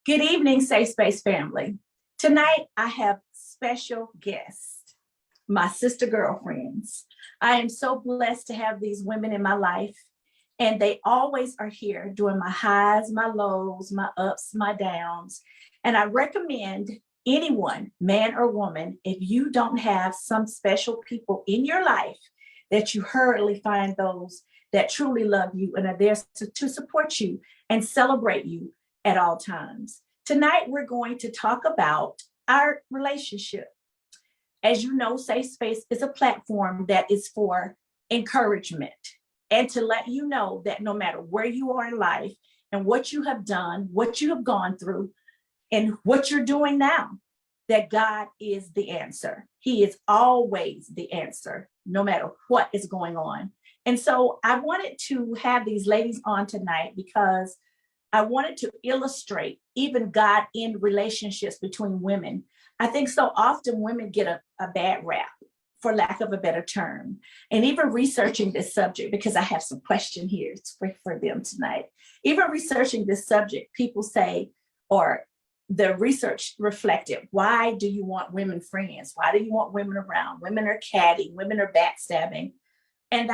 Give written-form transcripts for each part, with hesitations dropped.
Good evening, Safe Space family. Tonight, I have special guests, my sister girlfriends. I am so blessed to have these women in my life, and they always are here during my highs, my lows, my ups, my downs. And I recommend anyone, man or woman, if you don't have some special people in your life, that you hurriedly find those that truly love you and are there to support you and celebrate you at all times. Tonight, we're going to talk about our relationship. As you know, Safe Space is a platform that is for encouragement and to let you know that no matter where you are in life and what you have done, what you have gone through, and what you're doing now, that God is the answer. He is always the answer, no matter what is going on. And so I wanted to have these ladies on tonight because I wanted to illustrate even God in relationships between women. I think so often women get a bad rap, for lack of a better term. And even researching this subject, because I have some question here for them tonight. Even researching this subject, people say, or the research reflected, why do you want women friends? Why do you want women around? Women are catty, women are backstabbing. And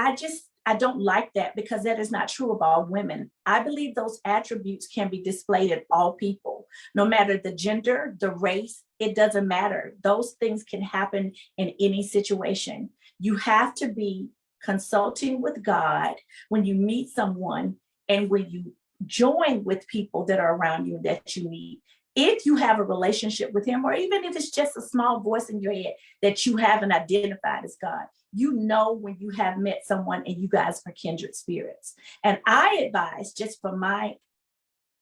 I don't like that because that is not true of all women. I believe those attributes can be displayed in all people, no matter the gender, the race, it doesn't matter. Those things can happen in any situation. You have to be consulting with God when you meet someone and when you join with people that are around you that you meet. If you have a relationship with him, or even if it's just a small voice in your head that you haven't identified as God, you know when you have met someone and you guys are kindred spirits. And I advise, just from my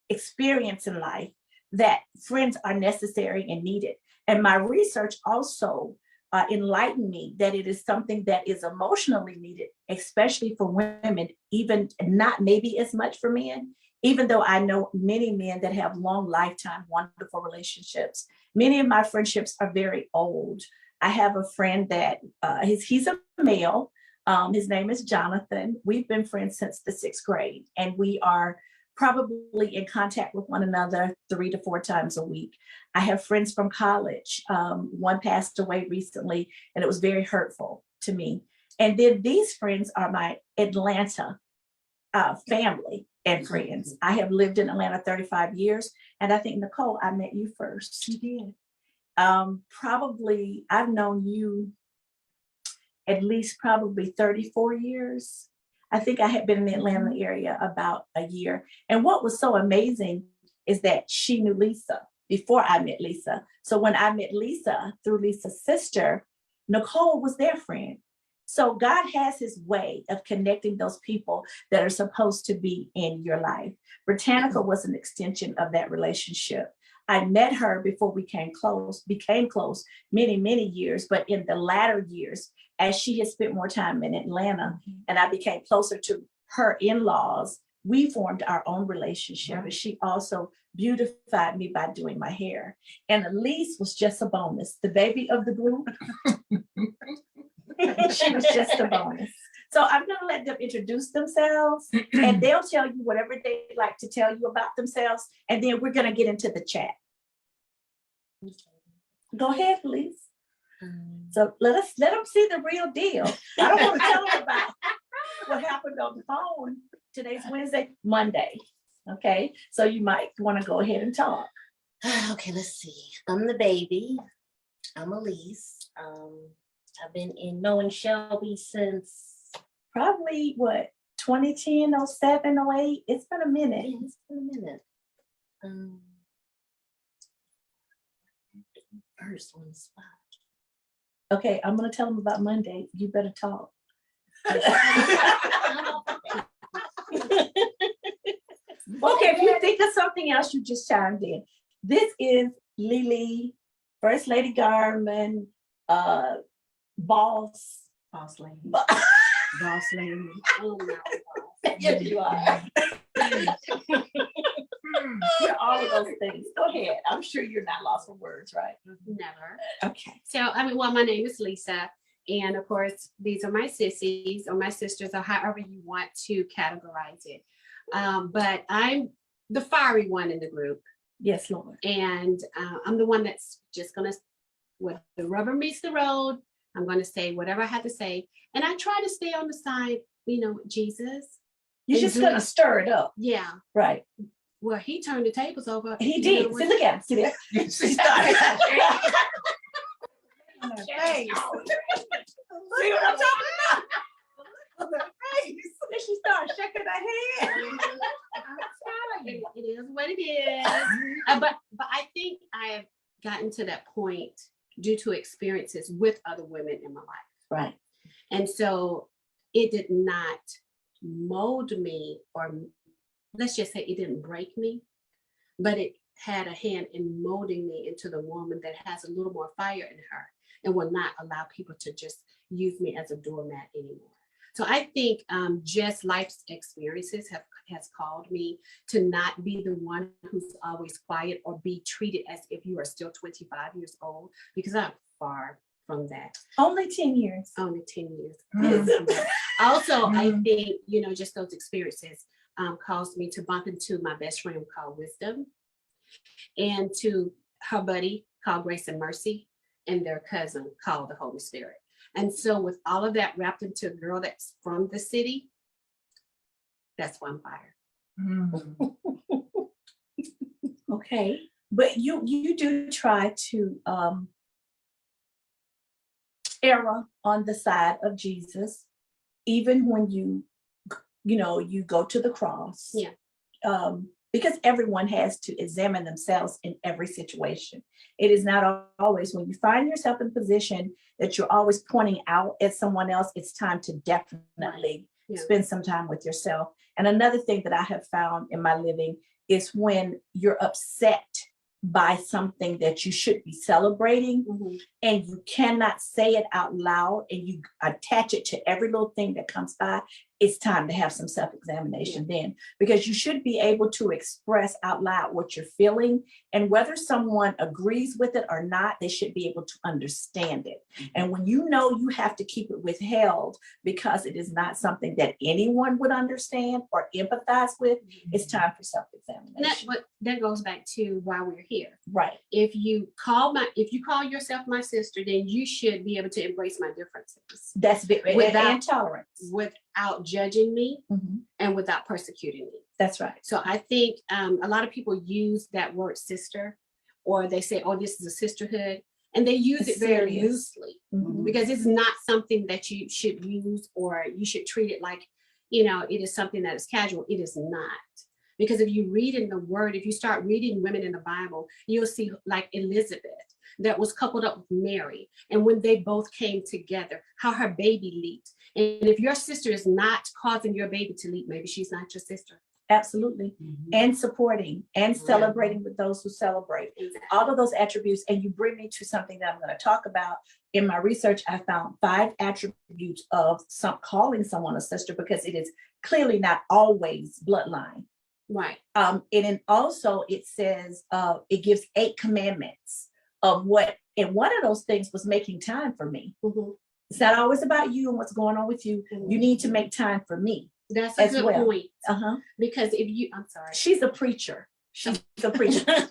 experience in life, that friends are necessary and needed. And my research also enlightened me that it is something that is emotionally needed, especially for women, even not maybe as much for men. Even though I know many men that have long lifetime, wonderful relationships, many of my friendships are very old. I have a friend that he's a male. His name is Jonathan. We've been friends since the 6th grade, and we are probably in contact with one another 3 to 4 times a week. I have friends from college. One passed away recently, and it was very hurtful to me. And then these friends are my Atlanta family and friends. I have lived in Atlanta 35 years, and I think, Nicole, I met you first. You did. Probably, I've known you at least probably 34 years. I think I had been in the Atlanta area about a year. And what was so amazing is that she knew Lisa before I met Lisa. So when I met Lisa through Lisa's sister, Nicole was their friend. So God has his way of connecting those people that are supposed to be in your life. Britannica was an extension of that relationship. I met her before we became close many, many years, but in the latter years, as she had spent more time in Atlanta and I became closer to her in-laws, we formed our own relationship. And she also beautified me by doing my hair. And Elise was just a bonus, the baby of the group. She was just a bonus. So I'm going to let them introduce themselves and they'll tell you whatever they like to tell you about themselves. And then we're going to get into the chat. Go ahead, please. So let them see the real deal. I don't want to tell them about what happened on the phone. Today's Wednesday, Monday. Okay. So you might want to go ahead and talk. Okay, let's see. I'm the baby. I'm Elise. I've been knowing Shelby since probably 2010, 07, 08. It's been a minute. Yeah, it's been a minute. First on the spot. Okay, I'm gonna tell them about Monday. You better talk. Okay, if you think of something else, you just chimed in. This is Lily, First Lady Garman, boss lady. Boss lady. Oh, no. Yes, you are. You're all of those things. Go ahead. I'm sure you're not lost for words, right? Never. Okay. So, my name is Lisa. And of course, these are my sissies or my sisters or however you want to categorize it. But I'm the fiery one in the group. Yes, Lord. And I'm the one that's just going to, when the rubber meets the road, I'm going to say whatever I have to say. And I try to stay on the side, Jesus. You're And just do going to it. stir it up. Yeah. Right. Well, he turned the tables over. He did. See, look at him. See there? She started. Face. See what I'm talking about? Then she started shaking her head. It is what it is. But I think I have gotten to that point due to experiences with other women in my life. Right. And so it did not mold me, or let's just say it didn't break me, but it had a hand in molding me into the woman that has a little more fire in her and will not allow people to just use me as a doormat anymore. So I think just life's experiences has called me to not be the one who's always quiet or be treated as if you are still 25 years old, because I'm far from that. Only 10 years. Only 10 years. Mm. Also, I think, just those experiences caused me to bump into my best friend called Wisdom, and to her buddy called Grace and Mercy, and their cousin called the Holy Spirit. And so with all of that wrapped into a girl that's from the city, that's why I'm fired. Okay. But you do try to err on the side of Jesus, even when you go to the cross. Yeah. Because everyone has to examine themselves in every situation. It is not always, when you find yourself in a position that you're always pointing out at someone else, it's time to definitely spend some time with yourself. And another thing that I have found in my living is when you're upset by something that you should be celebrating, and you cannot say it out loud, and you attach it to every little thing that comes by, it's time to have some self-examination then, because you should be able to express out loud what you're feeling, and whether someone agrees with it or not, they should be able to understand it. And when you have to keep it withheld because it is not something that anyone would understand or empathize with, it's time for self-examination. That goes back to why we're here. Right. If you call yourself my sister, then you should be able to embrace my differences. That's and tolerance. Without judging me and without persecuting me. That's right. So I think a lot of people use that word sister, or they say, oh, this is a sisterhood, and they use it very loosely, because it's not something that you should use, or you should treat it like, it is something that is casual. It is not. Because if you read in the word, if you start reading women in the Bible, you'll see like Elizabeth that was coupled up with Mary. And when they both came together, how her baby leaped. And if your sister is not causing your baby to leap, maybe she's not your sister. Absolutely. And supporting and celebrating with those who celebrate. Exactly. All of those attributes. And you bring me to something that I'm going to talk about. In my research, I found 5 attributes of calling someone a sister, because it is clearly not always bloodline. Right. And then also it says it gives 8 commandments of what, and one of those things was making time for me. It's not always about you and what's going on with you. You need to make time for me. That's a good point. Because I'm sorry. She's a preacher. She's a preacher.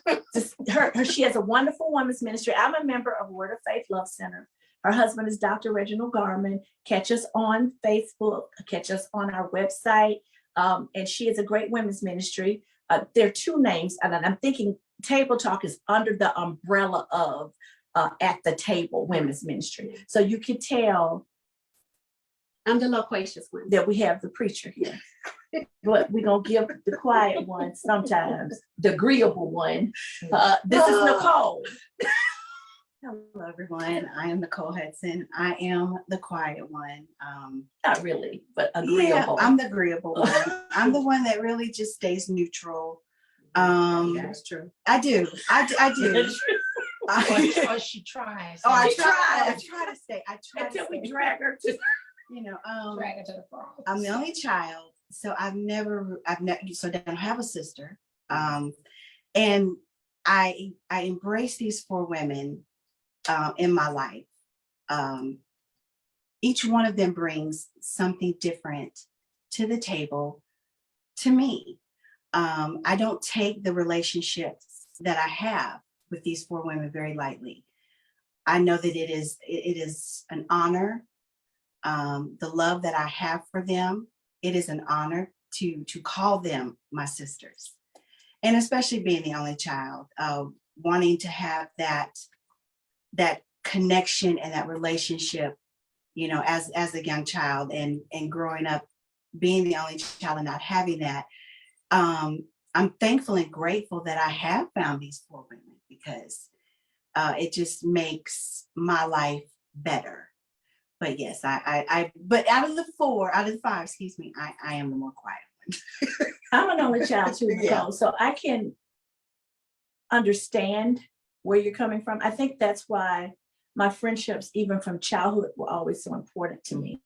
She has a wonderful women's ministry. I'm a member of Word of Faith Love Center. Her husband is Dr. Reginald Garman. Catch us on Facebook. Catch us on our website. And she is a great women's ministry. There are 2 names, and I'm thinking Table Talk is under the umbrella of At the Table Women's Ministry. So you can tell I'm the loquacious one. that we have the preacher here. But we're going to give the quiet one sometimes, the agreeable one. This is Nicole. Hello, everyone. I am Nicole Hudson. I am the quiet one. Not really, but agreeable. Yeah, I'm the agreeable one. I'm the one that really just stays neutral. That's true. I do. I do. Or she tries. Oh, I She try tries. to stay. Until we drag her to. Drag her to the front. I'm the only child, so I've never, so I don't have a sister. And I embrace these 4 women in my life. Each one of them brings something different to the table to me. I don't take the relationships that I have with these 4 women very lightly. I know that it is an honor. The love that I have for them, it is an honor to call them my sisters. And especially being the only child, wanting to have that connection and that relationship, as a young child and growing up, being the only child and not having that. I'm thankful and grateful that I have found these 4 women because it just makes my life better. But yes, but out of the 5, excuse me, I am the more quiet one. I'm an only child too, Nicole, Yeah. so I can understand where you're coming from. I think that's why my friendships, even from childhood, were always so important to me,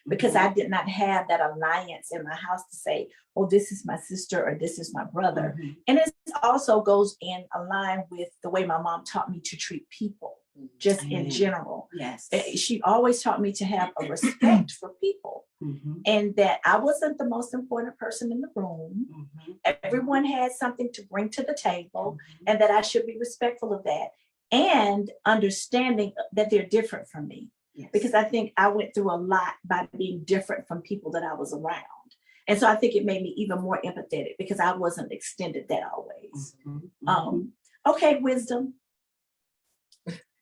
because I did not have that alliance in my house to say, oh, this is my sister or this is my brother. Mhm. And it also goes in line with the way my mom taught me to treat people, just in Amen. general. Yes. She always taught me to have a respect for people, Mhm. and that I wasn't the most important person in the room. Mhm. Everyone had something to bring to the table, Mhm. and that I should be respectful of that, and understanding that they're different from me. Yes. Because I think I went through a lot by being different from people that I was around. And so I think it made me even more empathetic because I wasn't extended that always. Mhm. Okay, wisdom.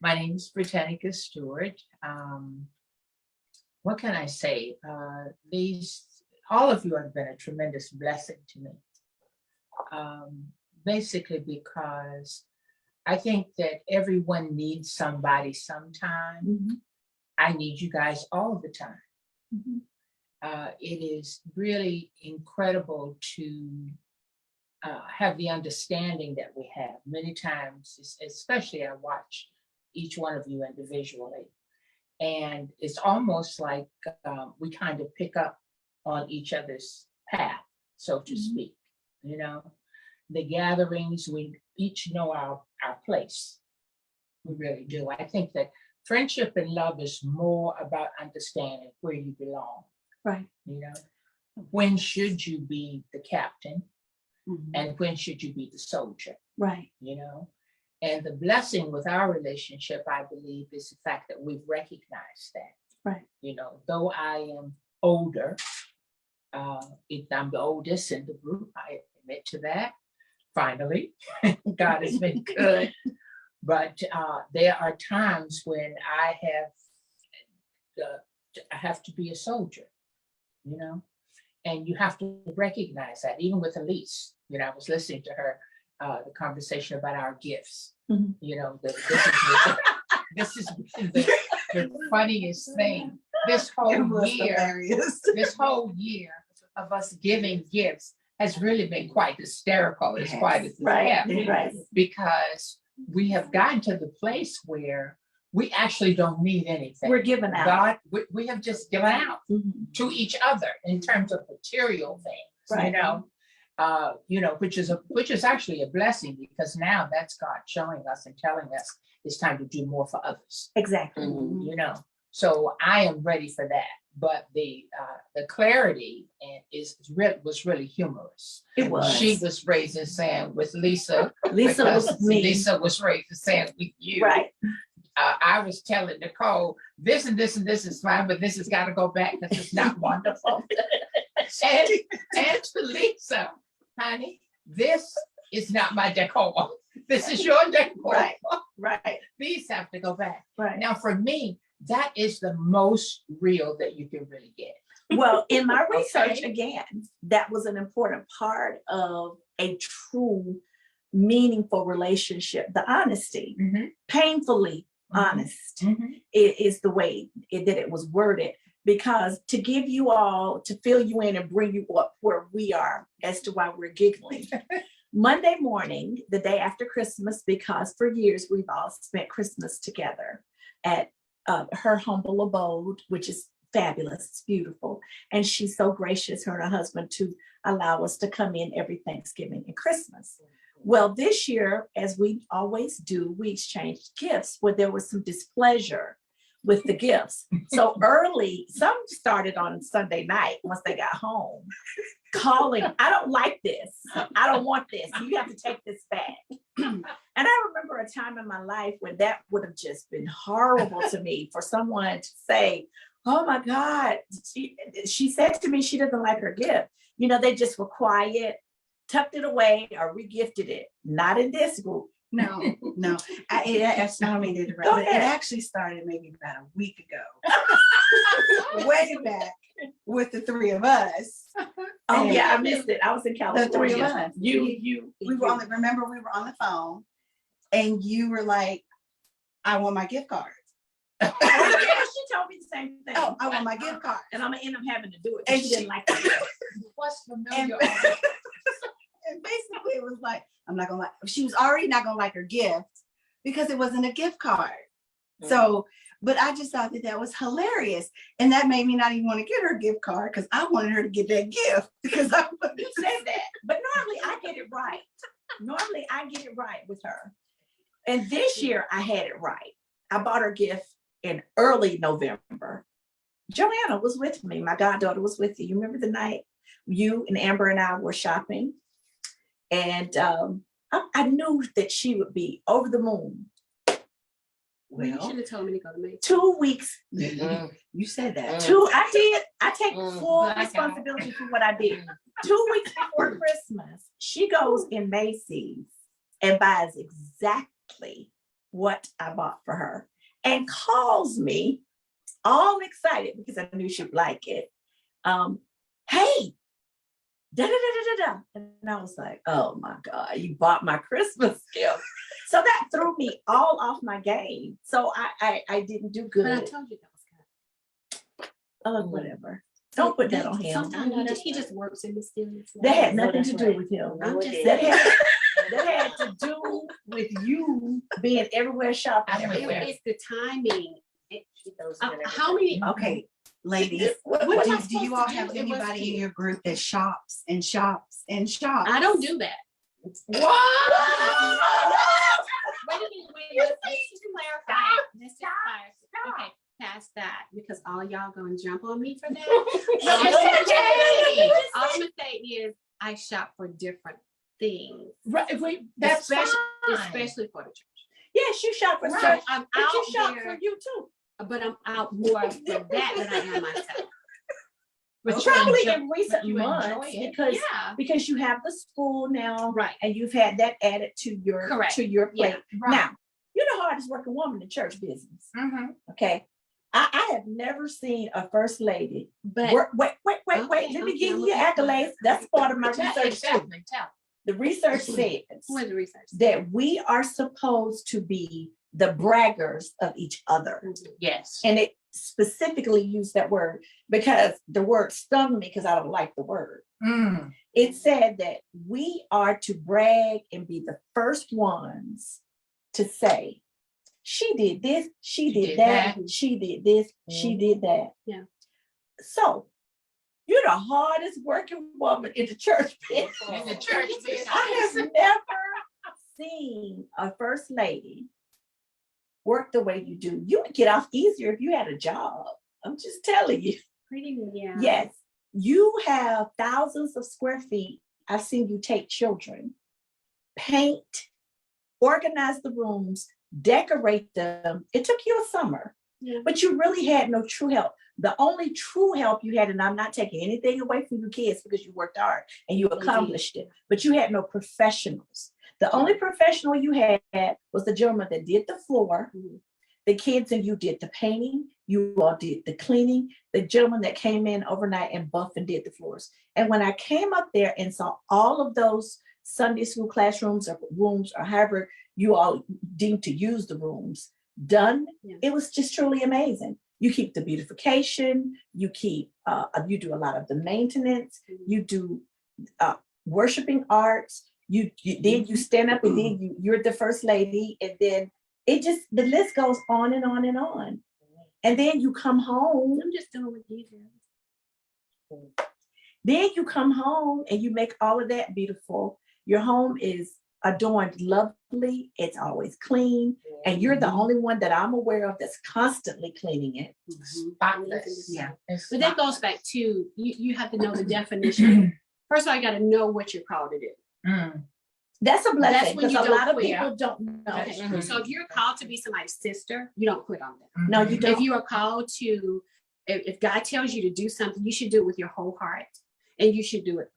My name is Britannica Stewart. What can I say? All of you have been a tremendous blessing to me. Basically because I think that everyone needs somebody sometime. Mhm. I need you guys all the time. Mhm. It is really incredible to have the understanding that we have. Many times, especially I watch each one of you individually, and it's almost like we kind of pick up on each other's path, so to speak. The gatherings, we each know our place. We really do. I think that friendship and love is more about understanding where you belong. Right. When should you be the captain Mhm. and when should you be the soldier? Right. And the blessing with our relationship, I believe, is the fact that we've recognized that. Right. Though I am older, I'm the oldest in the group, I admit to that. Finally, God has been good. But there are times when I have to be a soldier, and you have to recognize that. Even with Elise, I was listening to her, the conversation about our gifts. Mhm. This is the funniest thing. This It whole was year, hilarious. this whole year of us giving gifts has really been quite hysterical. It's quite as Right. Right. because we have gotten to the place where we actually don't need anything. We're giving out. God, we have just given out Mhm. to each other in terms of material things, Right. which is actually a blessing, because now that's God showing us and telling us it's time to do more for others. Exactly. So I am ready for that. But the clarity was really humorous. It was. She was raised in saying with Lisa. Lisa was because me. Lisa was raised in saying with you. Right. I was telling Nicole, this and this and this is fine, but this has got to go back because it's not wonderful. and to Lisa, honey, this is not my decor. This is your decor. Right. Right. These have to go back. Right. Now, for me, that is the most real that you can really get. Well, in my research, Okay. again, that was an important part of a true, meaningful relationship. The honesty, painfully honest, is the way that it was worded. Because to give you all, to fill you in and bring you up where we are as to why we're giggling. Monday morning, the day after Christmas, because for years we've all spent Christmas together at her humble abode, which is fabulous. It's beautiful. And she's so gracious, her and her husband, to allow us to come in every Thanksgiving and Christmas. Well, this year, as we always do, we exchanged gifts where there was some displeasure with the gifts. So early, some started on Sunday night once they got home, calling, I don't like this. I don't want this. You have to take this back. time in my life when that would have just been horrible to me for someone to say, oh my God, she said to me she doesn't like her gift. You know, they just were quiet, tucked it away, or regifted it. Not in this group. No, no. It's not me to interrupt, Go but it ahead. actually started maybe about a week ago. Way back with the three of us. Oh And yeah, I missed it. I was in The California. three of us. You. We were on the, remember we were on the phone and you were like, I want my gift card. Oh, yeah, she told me the same thing. Oh, I want my gift card. And I'm gonna end up having to do it. And And she didn't like it. What's And, familiar? and basically it was like, I'm not gonna like, she was already not gonna like her gift because it wasn't a gift card. So, but I just thought that was hilarious. And that made me not even want to get her a gift card because I wanted her to get that gift because I wanted You to said that, but normally I get it right. Normally I get it right with her. And this year I had it right. I bought her gift in early November. Joanna was with me. My goddaughter was with you. You remember the night you and Amber and I were shopping? And I knew that she would be over the moon. Well, you Well, should have told me to go to Macy's. 2 weeks. you said that. I did. I take full Blackout. responsibility for what I did. 2 weeks before Christmas, she goes in Macy's and buys exactly what I bought for her and calls me all excited because I knew she'd like it. Hey, da da da da da. And I was like, oh my God, you bought my Christmas gift. So that threw me all off my game. So I didn't do But I good. told you that was good. Oh, whatever. Don't put that on him. Sometimes he just works in mysterious ways. That had No, nothing that's to do right. with him. No, I'm it just didn't. That had to do with you being everywhere shopping I'm with everywhere. It's the timing. She throws it in everything. How many? Okay, ladies, What What do, am I do you supposed all to have do? It was anybody in cute. your group that shops and shops and shops? I don't do that. Wait a minute, let's just clarify. Let's just clarify. Okay, past that, because all y'all gonna jump on me for that. All I'm gonna say is I shop for different things, Right, wait, that's especially fine. especially for the church. Yes, you shop for So church, I'm but you out shop there, for you too. but I'm out more for that than I am myself. But you Probably enjoy- in recent but you enjoy months it. Yeah, because you have the school now right. and you've had that added to your Correct. plate. Yeah, Now, you're the hardest working woman in church business. Mhm. Okay. I have never seen a first lady But wait. Let me Okay, give I'm you looking for accolades. it. That's part of my Tell- research too. Exactly, tell. The research says what is the research? that we are supposed to be the braggers of each other. Yes. And it specifically used that word because the word stung me because I don't like the word. Mm. It said that we are to brag and be the first ones to say, she did this, she did that, she did this, she did that. Yeah. So you're the hardest working woman in the church. In the church. I have never seen a first lady work the way you do. You would get off easier if you had a job. I'm just telling you. Pretty, yeah. Yes, you have thousands of square feet. I've seen you take children, paint, organize the rooms, decorate them. It took you a summer, Yeah. but you really had no true help. The only true help you had, and I'm not taking anything away from your kids because you worked hard and you accomplished it, but you had no professionals. The only professional you had was the gentleman that did the floor. Mhm. The kids and you did the painting, you all did the cleaning, the gentleman that came in overnight and buffed and did the floors. And when I came up there and saw all of those Sunday school classrooms or rooms or however you all deemed to use the rooms done, Yeah. it was just truly amazing. You keep the beautification, you keep, you do a lot of the maintenance, you do worshiping arts, then you stand up and then you're the first lady, and then it just, the list goes on and on and on. And then you come home, I'm just doing what you do. then you come home and you make all of that beautiful. Your home is adorned lovely, it's always clean, and you're the only one that I'm aware of that's constantly cleaning it. Spotless. Yeah. It's But that goes back to you have to know the definition. First of all, you got to know what you're called to do. Mm. That's a blessing when because you a don't lot of quit. people don't know. Okay. Mhm. So if you're called to be somebody's sister, you don't quit on them. No, you If don't. you are called to, if God tells you to do something, you should do it with your whole heart, and you should do it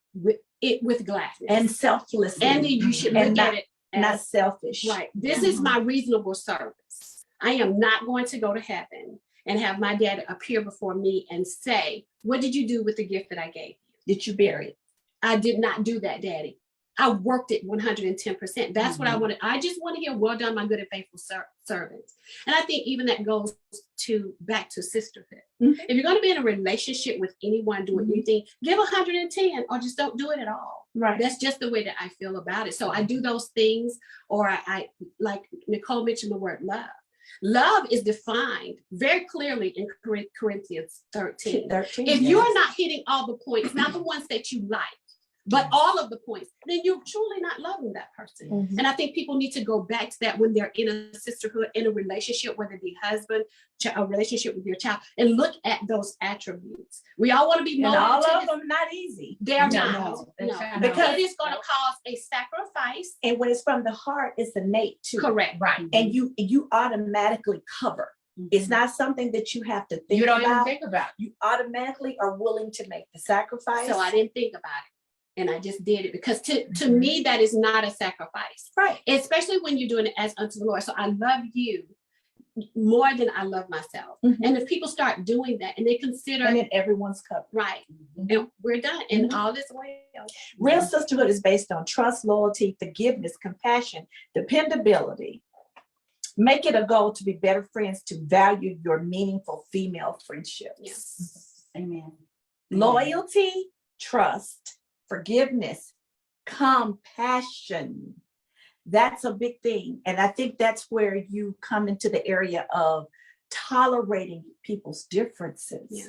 with gladness And selflessly. and then you should And look not- at it not as selfish. right. This is my reasonable service. I am not going to go to heaven and have my dad appear before me and say, "What did you do with the gift that I gave you?" Did you bury it? I did not do that, Daddy. I worked it 110%. That's what I wanted. I just want to hear, "Well done, my good and faithful servant." And I think even that goes back to sisterhood. Mhm. If you're going to be in a relationship with anyone doing Mhm. anything, give 110 or just don't do it at all. Right. That's just the way that I feel about it. So I do those things, or I like Nicole mentioned the word love. Love is defined very clearly in Corinthians 13. 13. If you're not hitting all the points, not the ones that you like, but all of the points, then you're truly not loving that person. Mhm. And I think people need to go back to that when they're in a sisterhood, in a relationship, whether it be husband, a relationship with your child, and look at those attributes. We all want to be And molded all to of them not easy. They're No, not. no, No. no. Because it is going to cause a sacrifice. And when it's from the heart, it's innate too. Correct. Right. And you automatically cover. It's not something that you have to think You don't even about. think about it. You automatically are willing to make the sacrifice. So I didn't think about it. And I just did it because to me, that is not a sacrifice, Right. especially when you're doing it as unto the Lord. So I love you more than I love myself. Mhm. And if people start doing that and they consider, And then everyone's covered. right, and we're done, and all is well. Real sisterhood is based on trust, loyalty, forgiveness, compassion, dependability. Make it a goal to be better friends, to value your meaningful female friendships. Yes. Amen. Loyalty, trust, forgiveness, compassion. That's a big thing. And I think that's where you come into the area of tolerating people's differences. Yeah.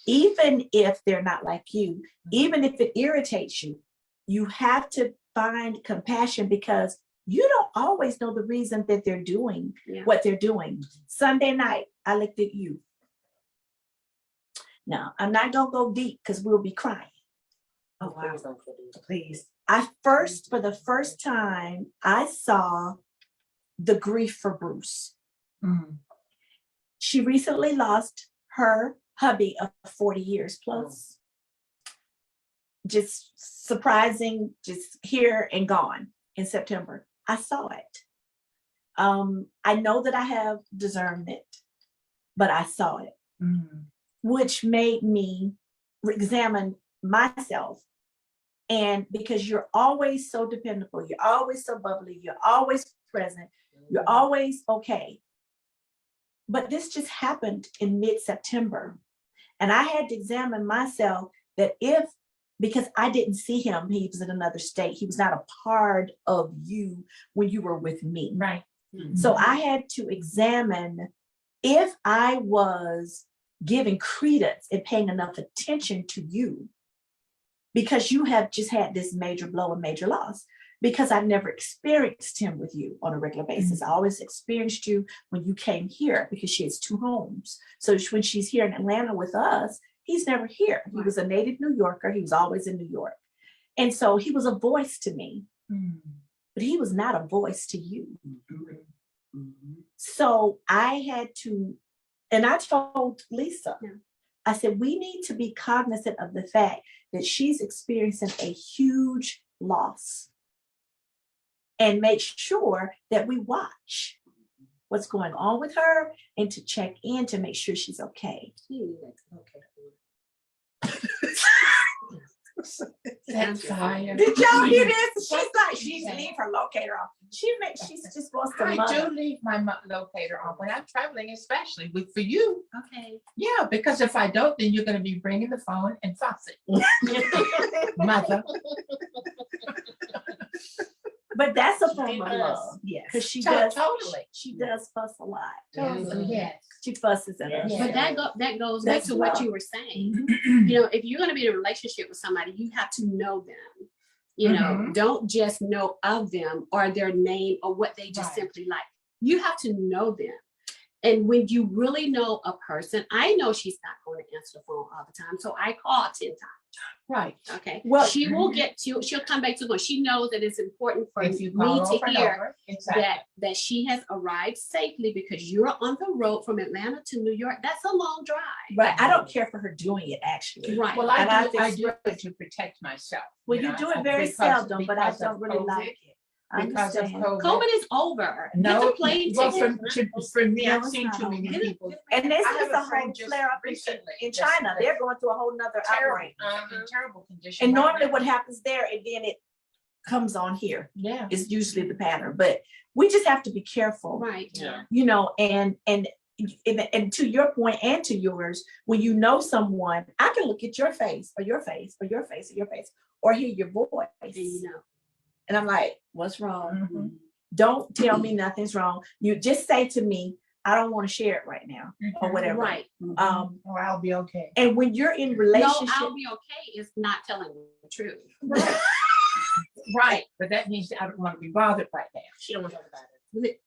Even if they're not like you, even if it irritates you, you have to find compassion because you don't always know the reason that they're doing Yeah. what they're doing. Sunday night, I looked at you. Now, I'm not going to go deep because we'll be crying. Oh, wow. Please. For the first time, I saw the grief for Bruce. Mhm. She recently lost her hubby of 40 years plus. Just surprising, just here and gone in September. I saw it. I know that I have discernment, but I saw it, Mhm. which made me examine myself. And because you're always so dependable, you're always so bubbly, you're always present, you're always okay. But this just happened in mid-September. And I had to examine myself that because I didn't see him, he was in another state. He was not a part of you when you were with me. Right. So I had to examine if I was giving credence and paying enough attention to you, because you have just had this major blow and major loss, because I never experienced him with you on a regular basis. I always experienced you when you came here because she has two homes. So when she's here in Atlanta with us, he's never here. He was a native New Yorker. He was always in New York. And so he was a voice to me, Mhm. but he was not a voice to you. Mhm. So I had to, and I told Lisa, Yeah. I said, we need to be cognizant of the fact that she's experiencing a huge loss and make sure that we watch what's going on with her and to check in to make sure she's okay. That's fire. Did y'all hear this? She's like, she's leave her locator off. She just wants to I mother. do leave my locator on when I'm traveling, especially for you. Okay. Yeah, because if I don't, then you're going to be bringing the phone and fussing. Mother. But that's a form of Yes. love. Yes. Because she Totally. she does fuss a lot. Totally. Yes. She fusses at us. Yeah. But that goes back That's to what love. you were saying. You know, if you're going to be in a relationship with somebody, you have to know them. You know, Mhm. don't just know of them or their name or what they just Right. simply like. You have to know them. And when you really know a person, I know she's not going to answer the phone all the time. So I call 10 times. Right. Okay. Well- She will get to, she'll come back to the, she knows that it's important for If me you call to over and hear over, exactly. that she has arrived safely, because you're on the road from Atlanta to New York. That's a long drive. But I don't care for her doing it actually. Right. Well, And I I've do it expressed- to protect myself. Well, you know, do it very because- seldom, but I because of don't really COVID, like it. I Because of understand. COVID. COVID is over. No, Get the plane well, ticket. for me, No, I've it's seen not too many over. people. And this I have is a friend whole just flare up recently in just China. with They're going through a whole nother terrible, outbreak. in terrible condition. And right normally now. what happens there, and then it comes on here, Yeah. is usually the pattern. But we just have to be careful, Right. Yeah. you know, and to your point and to yours, when you know someone, I can look at your face or your face or your face or your face or hear your voice. And you know. And I'm like, what's wrong? Mhm. Don't tell me nothing's wrong. You just say to me, I don't want to share it right now or Mhm. whatever. Right. Or I'll be okay. And when you're in No, relationship, I'll be okay is not telling the truth. Right. Right, but that means I don't want to be bothered right now. She don't want to talk about it.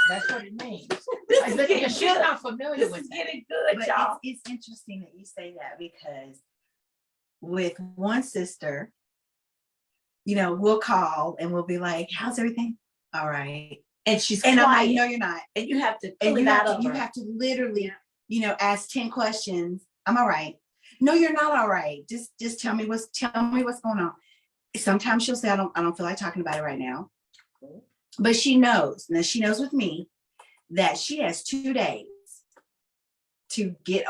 That's what it means. this Like, is but getting she's good. not familiar This with is that. getting good, But y'all. it's interesting that you say that, because with one sister, you know, we'll call and we'll be like, how's everything? All right. And she's And I'm like, quiet. no, you're not. And you have to And pull you it out have of to, you her. have to literally, you know, ask 10 questions. I'm all right. No, you're not all right. Just tell me what's going on. Sometimes she'll say, I don't feel like talking about it right now. But she knows, now she knows with me that she has 2 days to get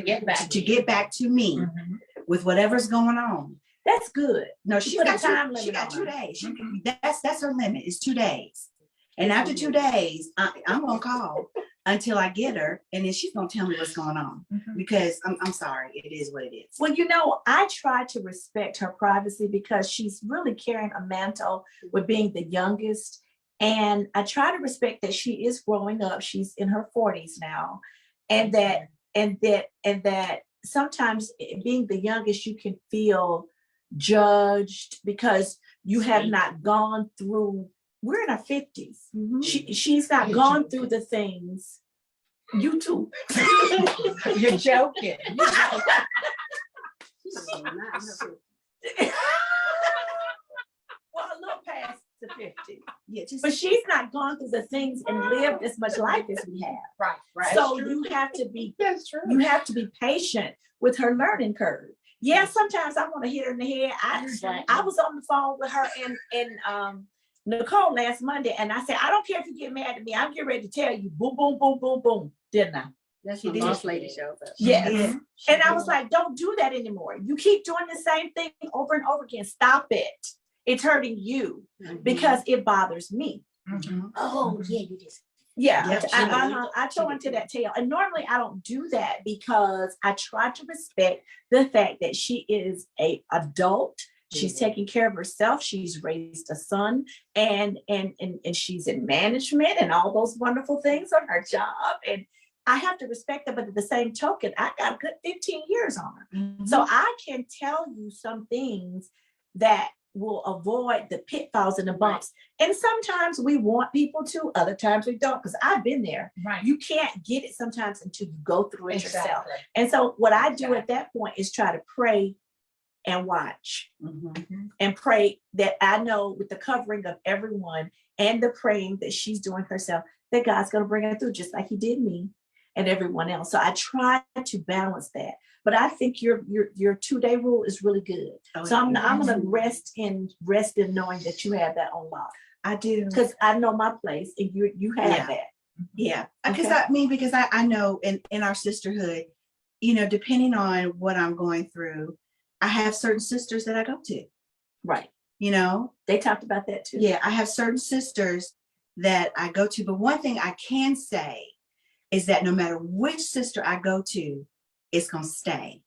get back to me Mhm. with whatever's going on. That's good. No, She she's put a got time two, she limit got on 2 her. days. That's her limit. It's 2 days. And after 2 days, I'm gonna call until I get her, and then she's gonna tell me what's going on. Mhm. Because I'm sorry, it is what it is. Well, you know, I try to respect her privacy because she's really carrying a mantle with being the youngest. And I try to respect that she is growing up. She's in her 40s now. And that sometimes being the youngest, you can feel judged because you have not gone through, we're in our 50s. She's not You're gone joking. through the things. You too. You're joking. Well, a little past the 50. Yeah, just But she's not gone through the things and lived as much life as we have. Right, right. So you have to be That's true. patient with her learning curve. Yeah, sometimes I want to hit her in the head. I was on the phone with her and Nicole last Monday, and I said, I don't care if you get mad at me. I'm getting ready to tell you, boom, boom, boom, boom, boom, didn't I? That's She when did. most ladies show up. Yes. Yeah. And I was like, don't do that anymore. You keep doing the same thing over and over again. Stop it. It's hurting you because it bothers me. Mhm. Oh, yeah, you just. Yeah, Yep, I told into that tail. And normally I don't do that because I try to respect the fact that she is a adult. She's taking care of herself. She's raised a son and she's in management and all those wonderful things on her job. And I have to respect that. But at the same token, I got a good 15 years on her. So I can tell you some things that will avoid the pitfalls and the bumps. And sometimes we want people to, other times we don't, because I've been there. Right. You can't get it sometimes until you go through it yourself. Exactly. And so what I do at that point is try to pray and watch and pray that I know with the covering of everyone and the praying that she's doing herself, that God's going to bring her through just like he did me and everyone else. So I try to balance that. But I think your 2-day rule is really good. So I'm gonna rest in knowing that you have that on lock. I do. Because I know my place and you have Yeah. that. Yeah, because Okay. I know in our sisterhood, you know, depending on what I'm going through, I have certain sisters that I go to, Right. you know. They talked about that too. Yeah, I have certain sisters that I go to, but one thing I can say is that no matter which sister I go to, it's gonna stay.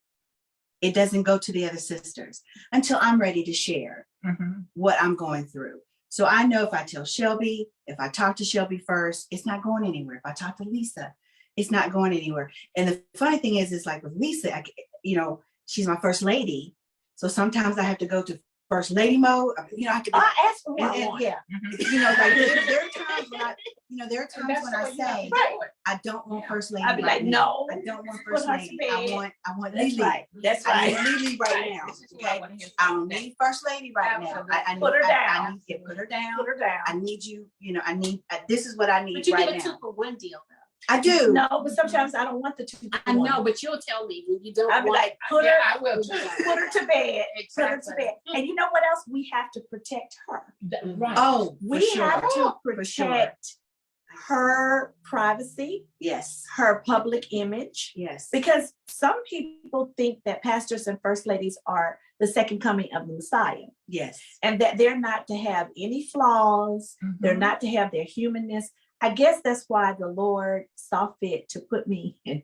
It doesn't go to the other sisters until I'm ready to share Mhm. what I'm going through. So I know if I tell Shelby, if I talk to Shelby first, it's not going anywhere. If I talk to Lisa, it's not going anywhere. And the funny thing is like with Lisa, you know, she's my first lady. So sometimes I have to go to first lady mode. I could. I ask for what I And- want. yeah, Mhm. like there are times when there are And times that's when the I way you have to say, do it. I don't want Yeah. first lady. I'd be right like, now. no, I don't want put first her to lady. bed. I want That's Lily. right. That's I right. need Lily right Right. now. This is what I Okay, want to hear I from don't you. need first lady right now. Absolutely. I need Put her I down. need to put her down. Put her down. I need you. I need. This is what I need But you right get a now. 2-for-1 deal though. I do. No, but sometimes I don't want the 2 I know, but you'll tell me when you don't I'd be want. like, put Yeah, her, I will too. put her to bed. Put her to Exactly. bed. And you know what else? We have to protect her. Right. Oh, We have to For sure. protect her privacy, Yes. her public image, Yes. because some people think that pastors and first ladies are the second coming of the Messiah, Yes. and that they're not to have any flaws. They're Mhm. not to have their humanness. I guess that's why the Lord saw fit to put me in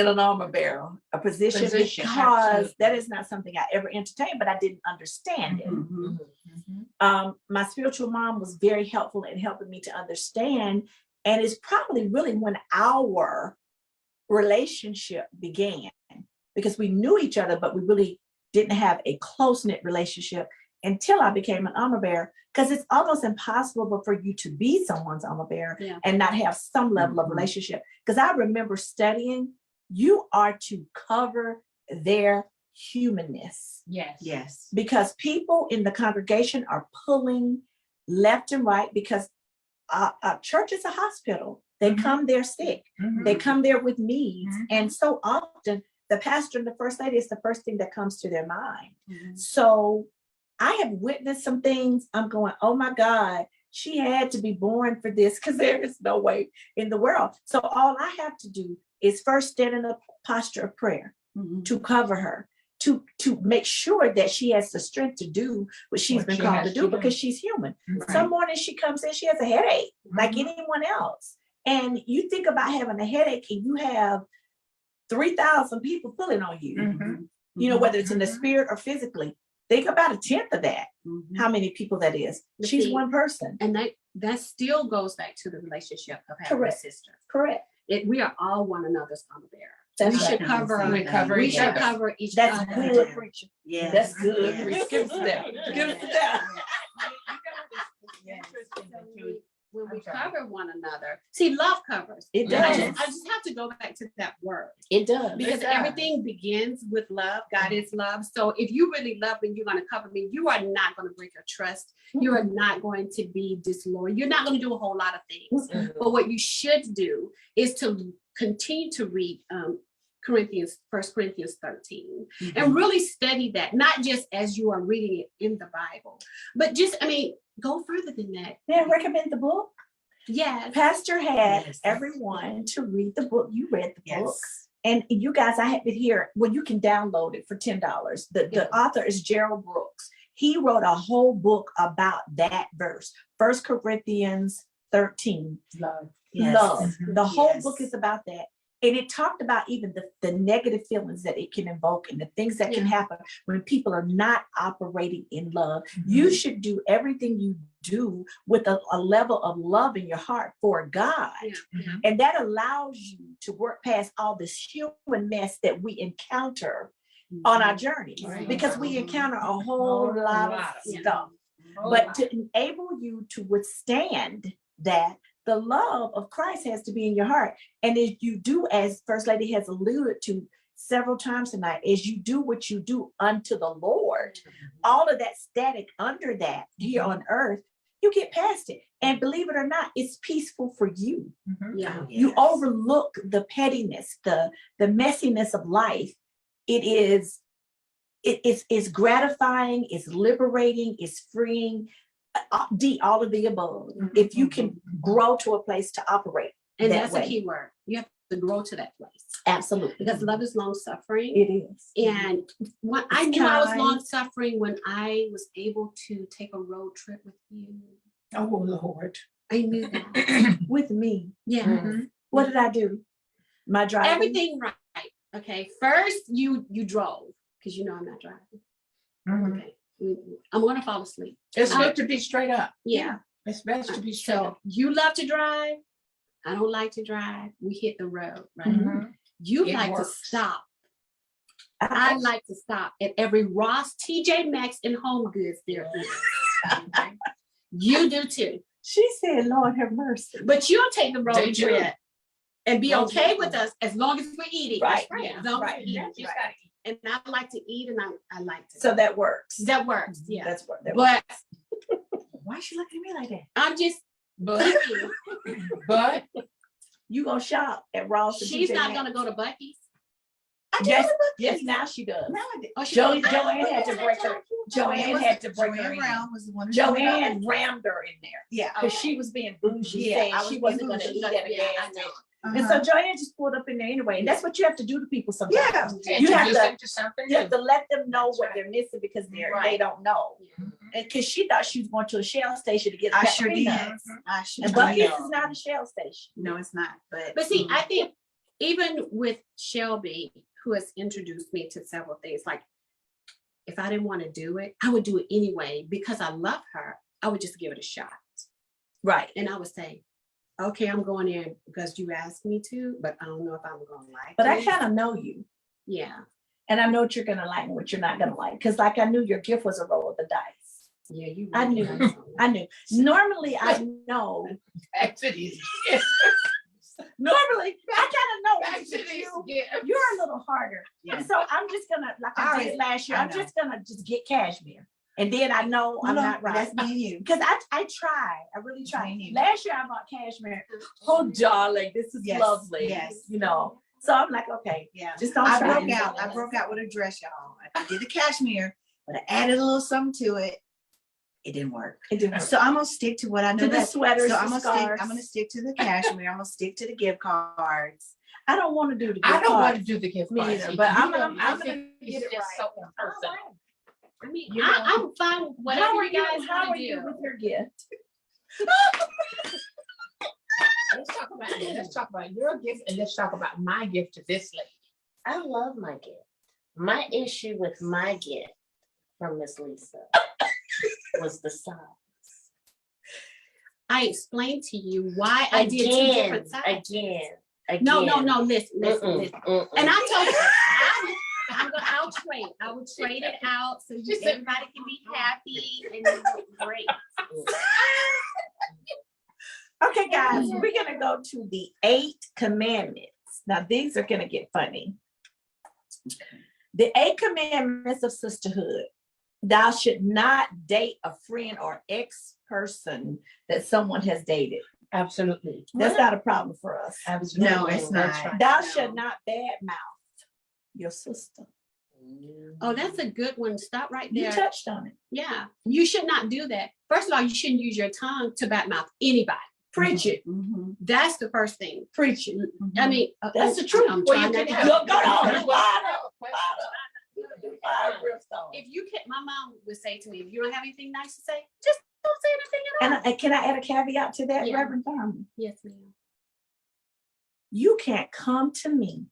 an armor bearer, a position, because absolutely. that is not something I ever entertained, but I didn't understand it. Mhm. My spiritual mom was very helpful in helping me to understand. And it's probably really when our relationship began, because we knew each other, but we really didn't have a close-knit relationship until I became an armor bearer. Because it's almost impossible for you to be someone's armor bearer Yeah. and not have some level of Mhm. relationship. Because I remember studying, you are to cover their humanness, Yes. Yes. because people in the congregation are pulling left and right, because a church is a hospital. They Mhm. come there sick. Mhm. They come there with needs. Mhm. And so often the pastor and the first lady is the first thing that comes to their mind. Mhm. So I have witnessed some things. I'm going, oh my God, she had to be born for this, because there is no way in the world. So all I have to do is first stand in a posture of prayer Mhm. to cover her, to make sure that she has the strength to do what she's What been she called has to to do, do. because she's human. Right. Some mornings she comes in, she has a headache like Mhm. anyone else. And you think about having a headache and you have 3,000 people pulling on you, Mhm. whether it's in the Mhm. spirit or physically. Think about a tenth of that, Mhm. how many people that is. But She's see, one person. And that still goes back to the relationship of having Correct. a sister. Correct. We are all one another's armor bearer. That's We right. should cover. We cover We each should other. cover each That's other. good preaching. Yes. That's good. Yes. Give us that. Give us that. It's interesting that you- When we I'm sorry. cover one another, see, love covers. It I does. just have to go back to that word, It does. because does. everything begins with love. God is love. So if you really love me, you're going to cover me. You are not going to break your trust. You are not going to be disloyal. You're not going to do a whole lot of things. Mhm. But what you should do is to continue to read First Corinthians 13, and really study that, not just as you are reading it in the Bible, but just, go further than that. Then recommend the book. Yes. Pastor had Yes. everyone to read the book. You read the book. Yes. And you guys, I have it here. Well, you can download it for $10. The Yeah. author is Gerald Brooks. He wrote a whole book about that verse, 1 Corinthians 13. Love. Yes. Love. Mhm. The whole Yes. book is about that. And it talked about even the negative feelings that it can invoke and the things that can Yeah. happen when people are not operating in love. You should do everything you do with a level of love in your heart for God. Yeah. Mhm. And that allows you to work past all this human mess that we encounter on our journey, Right. because we encounter a whole lot of Yeah. stuff. Oh, But wow. to enable you to withstand that, the love of Christ has to be in your heart. And if you do, as First Lady has alluded to several times tonight, as you do what you do unto the Lord, all of that static under that here on earth, you get past it. And believe it or not, it's peaceful for you. Mhm. Yeah. You Yes. overlook the pettiness, the messiness of life. It's gratifying, it's liberating, it's freeing. All of the above. If you can grow to a place to operate And that that's way. a key word. You have to grow to that place, Absolutely. because love is long suffering. It is. And when I It's knew I was kind. long suffering when I was able to take a road trip with you. Oh, Lord. I knew that. With me. Yeah. Mhm. What did I do? My driving. Everything right. Okay. First, you drove, because you know I'm not driving. Mhm. Okay. I'm gonna fall asleep. It's good to be straight up. Yeah. It's best to be straight So up. you love to drive. I don't like to drive. We hit the road, right? Mhm. You It like works. to stop I like to stop at every Ross, TJ Maxx, and Home Goods there is. You do too. She said, Lord have mercy. But you'll take the road They do. trip and be They okay do. with us as long as we're eating. Right, Yeah, as long as right, we're eating. Just gotta eat. And I like to eat and I like to. So that works. that works. Yeah. That's what that works. But Why is she looking at me like that? I'm just, But, but You gonna shop at Ross and she's TJ not Maxx? gonna go to Buc-ee's. Yes, yes, now she does. No, I didn't. Oh, she Joanne goes- had to break her. Joanne had to break her Joanne in. Brown was the one. who showed up. Joanne rammed her in there Yeah. because she was being bougie, Yeah, saying I was she being wasn't gonna bougie. eat at a Yeah, I gas know. station. And Uh-huh. so Joanne just pulled up in there anyway. And that's what you have to do to people sometimes. Yeah. You have introduce to- them to something You have new. to let them know That's what right. they're missing because they Right. don't know. Mhm. And because she thought she was going to a Shell station to get. I pepper sure did. peanuts. I sure And did. Buc-ee's is not a Shell station. No, it's not, but. But see, I think even with Shelby, who has introduced me to several things, like if I didn't want to do it, I would do it anyway because I love her. I would just give it a shot. Right. And I would say, okay, I'm going in because you asked me to, but I don't know if I'm going to like But I it. kind of know you. Yeah. And I know what you're gonna like and what you're not gonna like. Because like I knew your gift was a roll of the dice. Yeah, you. I really knew. like something. I knew. Normally I know. Back to these. Normally I kind of know Back with to these. you. Yeah. You're a little harder. Yeah. And so I'm just gonna, like I did Alright. last year, I I'm know. just gonna just get cashmere. And then I know I'm No, not right. That's me and you. Because I try. I really try. Me neither. Last year I bought cashmere. Oh darling, this is Yes, lovely. yes. You know. So I'm like, okay, Yeah. just don't I try. broke out. I broke out with a dress, y'all. I did the cashmere, but I added a little something to it. It didn't work. It didn't work. So I'm gonna stick to what I know. To the best. sweaters, So the I'm gonna stick. scarves. I'm gonna stick to the cashmere. I'm gonna stick to the gift cards. I don't want to do the I gift don't want cards. to do the gift Me cards. either, but You I'm know, gonna- I I'm think gonna it's get it just right. so impersonal. I mean, You know. I'm fine with How whatever are you guys How want are to you do. with your gift? Let's talk about that. Let's talk about your gift and let's talk about my gift to this lady. I love my gift. My issue with my gift from Miss Lisa was the size. I explained to you why I did two different sizes. Again. No, again. listen. Mm-mm. And I told you, I'll trade. I would trade it out so She said- everybody can be happy and it look great. Okay, guys, we're gonna go to the 8 commandments. Now these are gonna get funny. The 8 commandments of sisterhood. Thou should not date a friend or ex-person that someone has dated. Absolutely. That's not a problem for us. Absolutely. No, it's That's not. right. Thou No. should not badmouth your sister. Oh, that's a good one. Stop right You there. touched on it. Yeah, you should not do that. First of all, you shouldn't use your tongue to badmouth anybody. Preach it. Mhm. That's the first thing. Preach it. I mean, That's the truth. I'm Well, trying you not can to have- go- Go on. That's If you can, my mom would say to me, if you don't have anything nice to say, just don't say anything at all. And can I add a caveat to that, Yeah. Reverend Thurman? Yes, ma'am. You can't come to me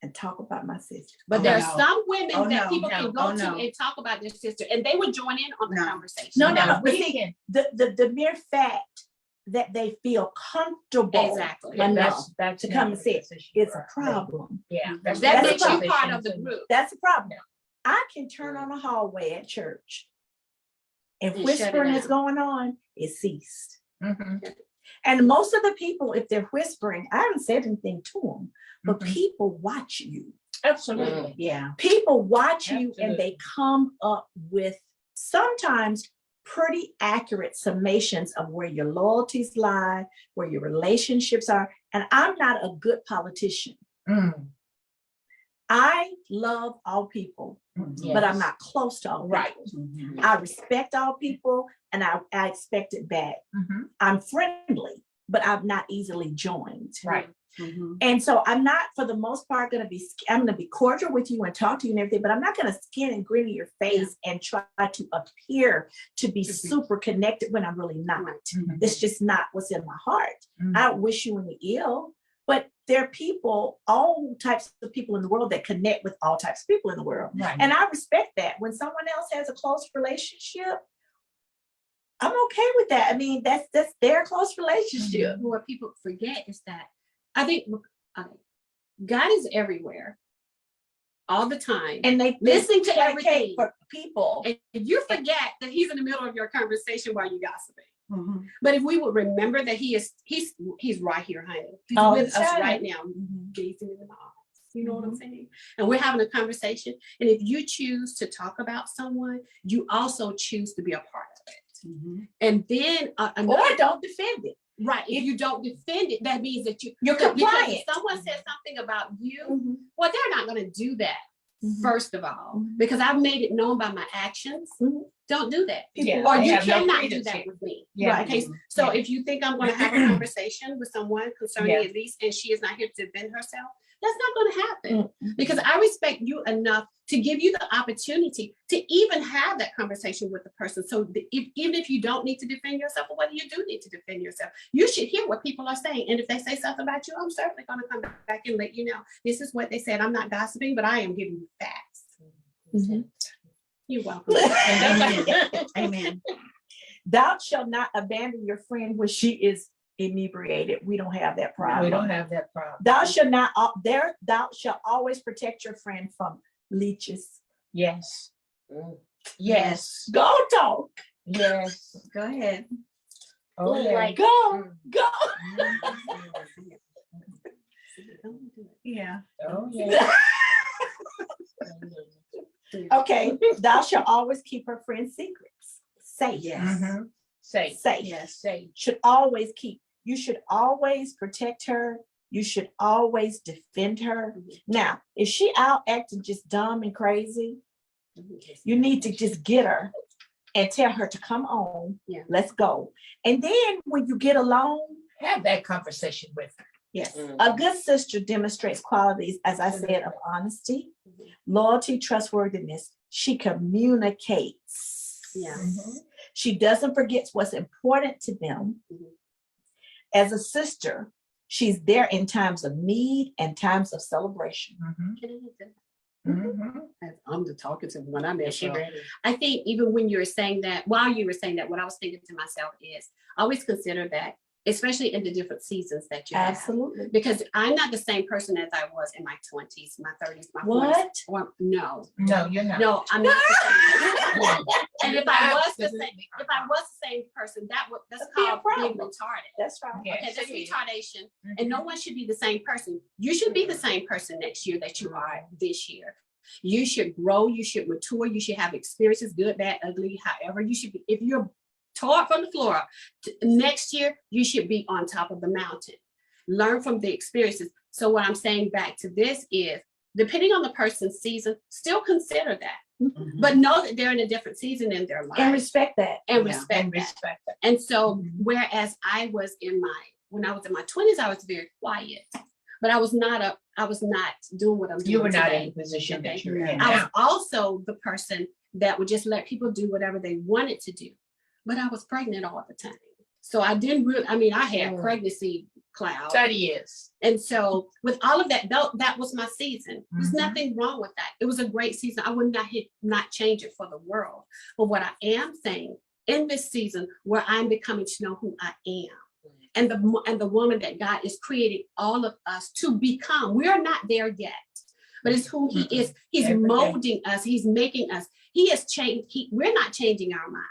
and talk about my sister. But Oh, there are no. some women Oh, that no, people no, can go oh, to no. and talk about their sister, and they would join in on the No. conversation. No, Now, but we see, can- the mere fact that they feel comfortable Exactly. enough that's to come and say it, the issue. it's a problem. Yeah. That That's makes a you problem. part of the group. That's a problem. I can turn on a hallway at church. If And shut it whispering is down. going on, it ceased. Mhm. And most of the people, if they're whispering, I haven't said anything to them, but Mhm. people watch you. Absolutely. Yeah. People watch you and Absolutely. they come up with sometimes pretty accurate summations of where your loyalties lie, where your relationships are. And I'm not a good politician. Mm. I love all people, but I'm Yes. not close to all Right. people. Mhm. I respect all people and I expect it back. Mhm. I'm friendly, but I'm not easily joined. Right. Mhm. And so I'm not, for the most part, I'm going to be cordial with you and talk to you and everything, but I'm not going to skin and grin in your face and try to appear to be super connected when I'm really not. Mhm. It's just not what's in my heart. Mhm. I don't wish you any ill, but there are people, all types of people in the world that connect with all types of people in the world. Right. And I respect that. When someone else has a close relationship, I'm okay with that. I mean, that's their close relationship. What people forget is that I think okay, God is everywhere, all the time. And they Listening to placate everything. for people. And you forget that he's in the middle of your conversation while you gossiping. Mhm. But if we would remember that he's right here, honey. He's All with the us time. right now, gazing in my eyes. You know what I'm saying? And we're having a conversation. And if you choose to talk about someone, you also choose to be a part of it. Mhm. And then Or don't defend it. right, if you don't defend it, that means that You're because compliant. if someone says something about you, Mhm. well, they're not going to do that. Mhm. First of all, Mhm. because I've made it known by my actions. Mhm. Don't do that. Yeah, Or they you have no cannot do credence that here. with me. Yeah. Right. Okay. So Yeah. if you think I'm going to have a conversation with someone concerning Yeah. Elise and she is not here to defend herself, that's not going to happen. Mhm. Because I respect you enough to give you the opportunity to even have that conversation with the person. So even if you don't need to defend yourself, or whether you do need to defend yourself, you should hear what people are saying. And if they say something about you, I'm certainly going to come back and let you know. This is what they said. I'm not gossiping, but I am giving you facts. Mhm. You're welcome. Amen. Thou shalt not abandon your friend when she is inebriated. We don't have that problem. We don't have that problem. Thou shalt not thou shalt always protect your friend from leeches. Yes. Yes. Go talk. Yes. Go ahead. Oh, yeah. Like, Go. Go. Yeah. Oh, yeah. Okay. Thou shalt always keep her friend's secrets safe. Yes. Mhm. Safe. Safe. Yes, safe. Should always keep. You should always protect her. You should always defend her. Now, if she out acting just dumb and crazy, you need to just get her and tell her to come on. Yeah. Let's go. And then when you get alone, Have that conversation with her. yes, a good sister demonstrates qualities, as I said, of honesty, loyalty, trustworthiness. She communicates. Yeah. Mhm. She doesn't forget what's important to them. Mhm. As a sister, she's there in times of need and times of celebration. Mhm. Mhm. I'm the talkative one. I Is she ready? I think even when you were saying that, while you were saying that, what I was thinking to myself is always consider that, especially in the different seasons that you have. Absolutely. Because I'm not the same person as I was in my 20s, my 30s, my 40s. What? Or, no, No, you're not. no, I'm not the same person. And if I was the Absolutely. same, if I was the same person, that's That'd be a called being problem. retarded. That's right. Yes, Okay, that's it is. retardation. Mhm. And no one should be the same person. You should be the same person next year that you are this year. You should grow, you should mature, you should have experiences, good, bad, ugly, however you should be. If you're taught from the floor up, next year, you should be on top of the mountain. Learn from the experiences. So what I'm saying back to this is, depending on the person's season, still consider that. Mhm. But know that they're in a different season in their life. And respect that. And Yeah. respect And that. respect her. And so, Mhm. whereas when I was in my 20s, I was very quiet, but I was not doing what I'm doing You were not today. in the position Okay. that you're in I was now. also the person that would just let people do whatever they wanted to do, but I was pregnant all the time. So I didn't really, I had pregnancy cloud. 30 years. And so with all of that, that was my season. There's Mhm. nothing wrong with that. It was a great season. I would not change it for the world. But what I am saying in this season where I'm becoming to know who I am and the woman that God is creating all of us to become. We are not there yet, but it's who He is. He's Every day. molding us. He's making us. He has changed. We're not changing our minds.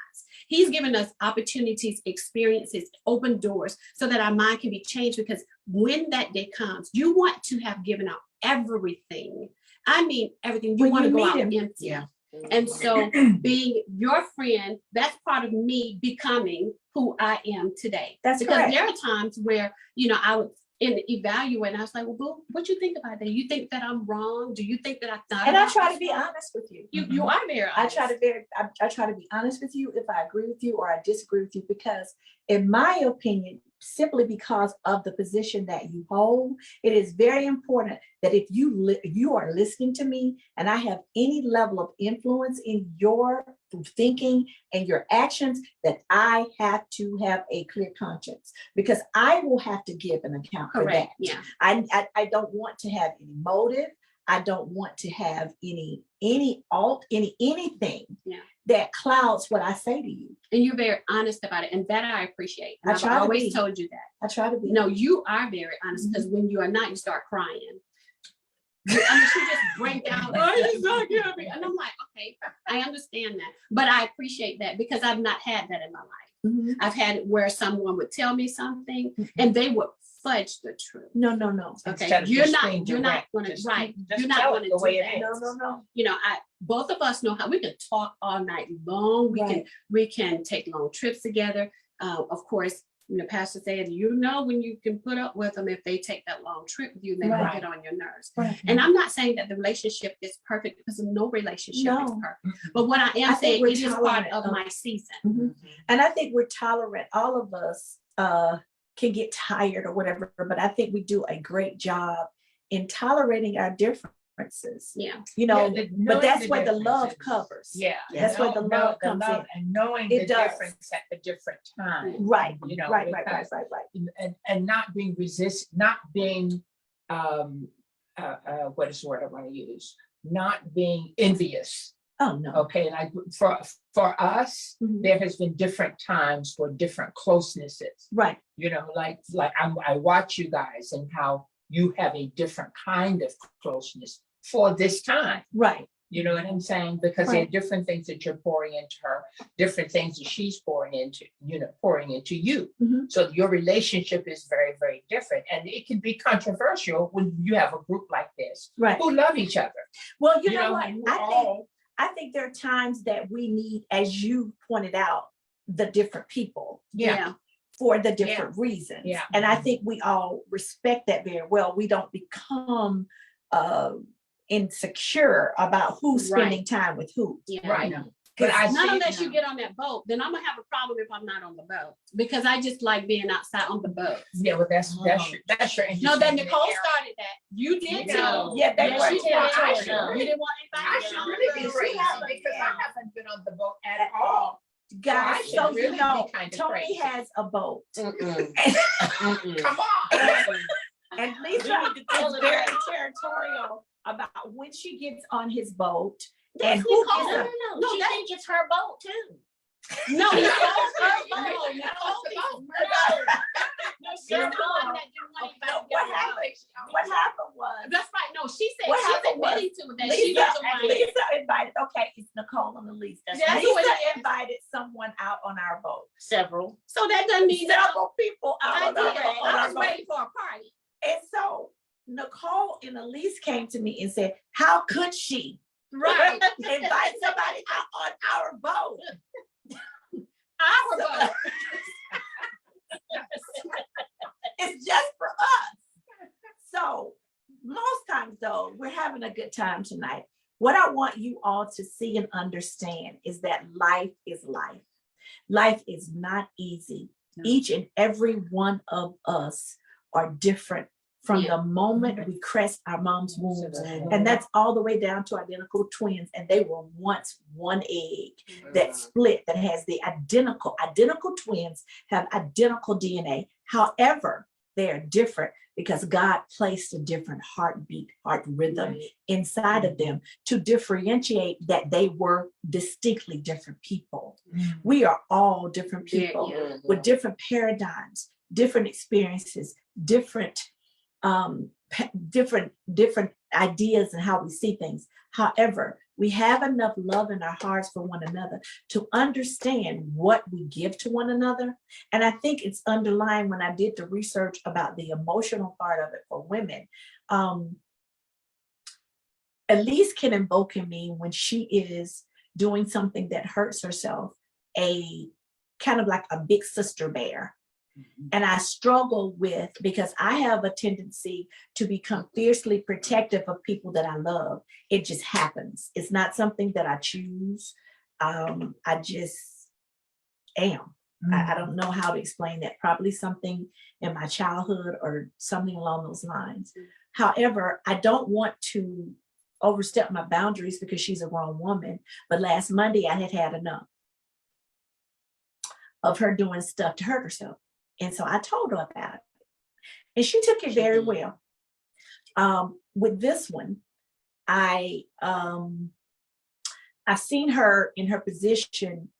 He's given us opportunities, experiences, open doors so that our mind can be changed, because when that day comes, you want to have given out everything. I mean, everything. You When want to you go meet out him. empty. Yeah. And so being your friend, that's part of me becoming who I am today. That's because correct. there are times where, I would evaluate, and I was like, well, boo, what you think about that? You think that I'm wrong? Do you think that I thought And I about try to this be wrong? honest with you. You are very I honest. try to be honest with you if I agree with you or I disagree with you, because in my opinion, simply because of the position that you hold, it is very important that if you are listening to me and I have any level of influence in your thinking and your actions, that I have to have a clear conscience, because I will have to give an account for that. Correct. Yeah. I don't want to have any motive. I don't want to have anything Yeah. that clouds what I say to you. And you're very honest about it. And that I appreciate. And I I've try to always be. told you that. I try to be. No, you are very honest, because when you are not, you start crying. I mean, she just break down, oh, it's not good. And I'm like, okay, I understand that. But I appreciate that because I've not had that in my life. Mhm. I've had it where someone would tell me something and they would fudge the truth. No, no, no. Okay, Instead of you're just not being gonna, direct, right, just you're not tell it gonna the do way it that. is. No, no, no. You know, both of us know how we can talk all night long. We can take long trips together. Of course, you know, Pastor said, you know, when you can put up with them, if they take that long trip with you, they Right. will get on your nerves. Right. And I'm not saying that the relationship is perfect because no relationship is No. perfect. But what I am I think saying, we're it is part tolerant of of- my season. Mhm. And I think we're tolerant. All of us can get tired or whatever, but I think we do a great job in tolerating our differences. Yeah. You know, Yeah, but knowing that's the where the love differences. covers. Yeah. That's where the love comes in. And knowing It the does. difference at the different time. Right, You know, right, right, right, because- right, right. and not being not being what is the word I want to use? Not being envious. Oh, no. Okay, and for us, Mhm. there has been different times for different closenesses. Right. You know, like I watch you guys and how you have a different kind of closeness for this time. Right. You know what I'm saying? Because there are Right. different things that you're pouring into her, different things that she's pouring into you. Mhm. So your relationship is very, very different. And it can be controversial when you have a group like this Right. who love each other. Well, you know what? and I think there are times that we need, as you pointed out, the different people yeah. for the different reasons. Yeah. And I think we all respect that very well. We don't become insecure about who's spending time with who. Yeah. Right. know, But I Not see it unless you now. get on that boat, then I'm gonna have a problem if I'm not on the boat because I just like being outside on the boat. Yeah, well, that's your No, that entertainment Nicole area. started that. You did too. No. Yeah, they Yes, were you territorial. did. You didn't want I anybody. should on the really be boat. crazy haven't because been. I haven't been on the boat at At all. Guys, should so really you be know, kinda Tony crazy. has a boat. Mm-mm. And Mm-mm. Come on. and Lisa is very territorial about when she gets on his boat and who No, gets no, a no. No, She that- thinks it's her boat too. No, Nicole's her boat. No, Nicole Nicole's the thinks boat. no, she's the one that didn't want anybody to What get on the boat. what happened was That's right. No, she said What she's happened was admitting to that she Lisa, was the one. Lisa invited, okay, it's Nicole and Lisa. That's That's Lisa what it is. invited someone out on our boat. Several. So that doesn't mean that Several people out I on did. our boat. I was waiting for a party. And so Nicole and Elise came to me and said, how could she Right. invite somebody out on our boat? Our boat. It's just for us. So most times though, we're having a good time tonight. What I want you all to see and understand is that life is life. Life is not easy. No. Each and every one of us are different from Yeah. the moment we crest our mom's wombs. Absolutely. And that's all the way down to identical twins. And they were once one egg that split, that has the identical twins have identical DNA. However, they are different because God placed a different heartbeat, heart rhythm inside of them to differentiate that they were distinctly different people. We are all different people Yeah. with different paradigms, different experiences, different different ideas and how we see things. However, we have enough love in our hearts for one another to understand what we give to one another. And I think it's underlying when I did the research about the emotional part of it for women. Elise can invoke in me when she is doing something that hurts herself, a kind of like a big sister bear. And I struggle with, because I have a tendency to become fiercely protective of people that I love. It just happens. It's not something that I choose. I just am. I don't know how to explain that. Probably something in my childhood or something along those lines. However, I don't want to overstep my boundaries because she's a grown woman. But last Monday, I had enough of her doing stuff to hurt herself. And so I told her about it. And she took it very well. With this one, I've seen her in her position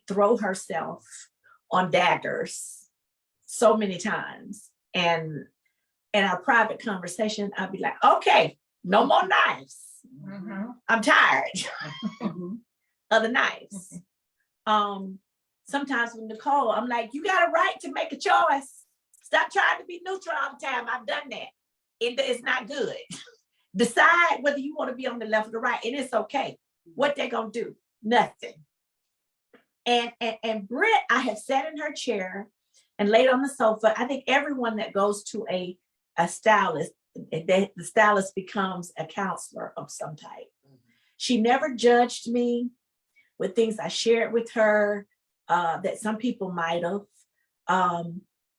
throw herself on daggers so many times. And in our private conversation, I'd be like, okay, No more knives. Mhm. I'm tired Mhm. of the knives. Sometimes with Nicole, I'm like, you got a right to make a choice. Stop trying to be neutral all the time. I've done that. It's not good. Decide whether you want to be on the left or the right, and it's okay. What they gonna do? Nothing. And Britt, I have sat in her chair and laid on the sofa. I think everyone that goes to a stylist, the stylist becomes a counselor of some type. She never judged me with things I shared with her that some people might have.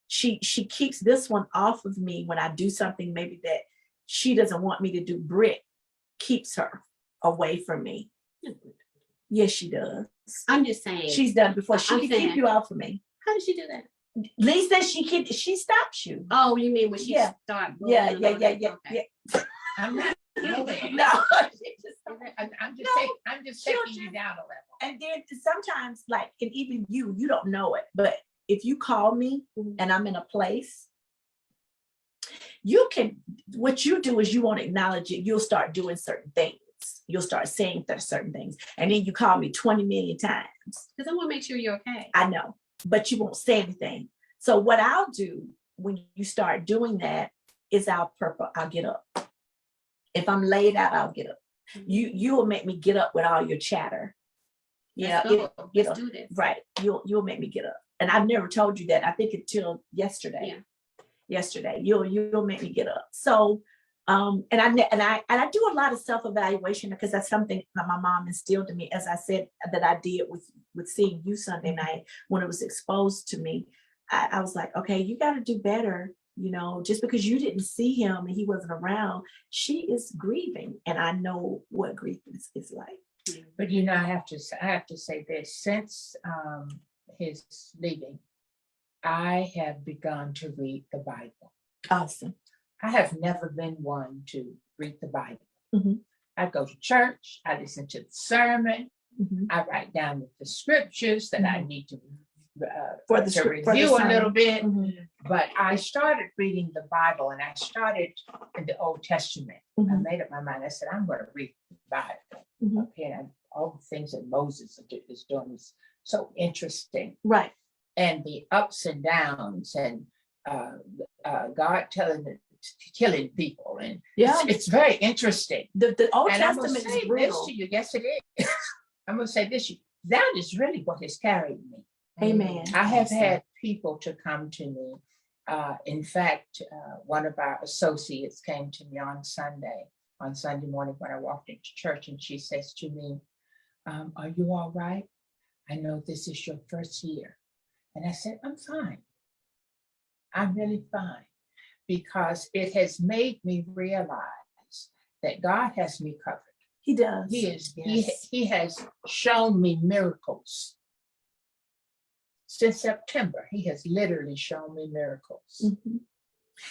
She keeps this one off of me when I do something maybe that she doesn't want me to do. Britt keeps her away from me. Yes, she does. I'm just saying. She's done it before. She I'm can saying- keep you off of me. How did she do that? Lisa, she stops you. Oh, you mean when she Yeah. started? Yeah. Okay. I'm not doing it. No, she just- I'm just No, taking, I'm just she'll taking you just- down a level. and then sometimes, like, and even you don't know it, but if you call me and I'm in a place, you can, what you do is you won't acknowledge it. You'll start doing certain things. You'll start saying certain things. And then you call me 20 million times. Because I want to make sure you're okay. I know, but you won't say anything. So what I'll do when you start doing that is I'll get up. If I'm laid out, I'll get up. You will make me get up with all your chatter. Yeah, Let's do this. right. You'll make me get up. And I've never told you that. I think until yesterday. Yeah. Yesterday, you'll make me get up. So, and I do a lot of self-evaluation because that's something that my mom instilled in me. As I said, that I did with seeing you Sunday night when it was exposed to me. I was like, okay, you got to do better. You know, just because you didn't see him and he wasn't around, she is grieving, and I know what grief is like. But you know, I have to say this, since his leaving, I have begun to read the Bible. Awesome. I have never been one to read the Bible. Mhm. I go to church, I listen to the sermon, Mhm. I write down the scriptures that I need to For the review a sermon. little bit. Mhm. But I started reading the Bible, and I started in the Old Testament. I Mhm. made up my mind. I said, I'm going to read the Bible. Mhm. Okay, and all the things that Moses is doing is so interesting. Right. And the ups and downs, and God killing people, and Yeah. it's very interesting. The Old And I'm going Testament to is say this brutal. to you. Yes, it is. I'm going to say this. That is really what has carried me. Amen. I have had people to come to me. In fact, one of our associates came to me on Sunday morning when I walked into church, and she says to me, are you all right? I know this is your first year. And I said, I'm fine. I'm really fine, because it has made me realize that God has me covered. He does. He has shown me miracles. Since September, he has literally shown me miracles. Mhm.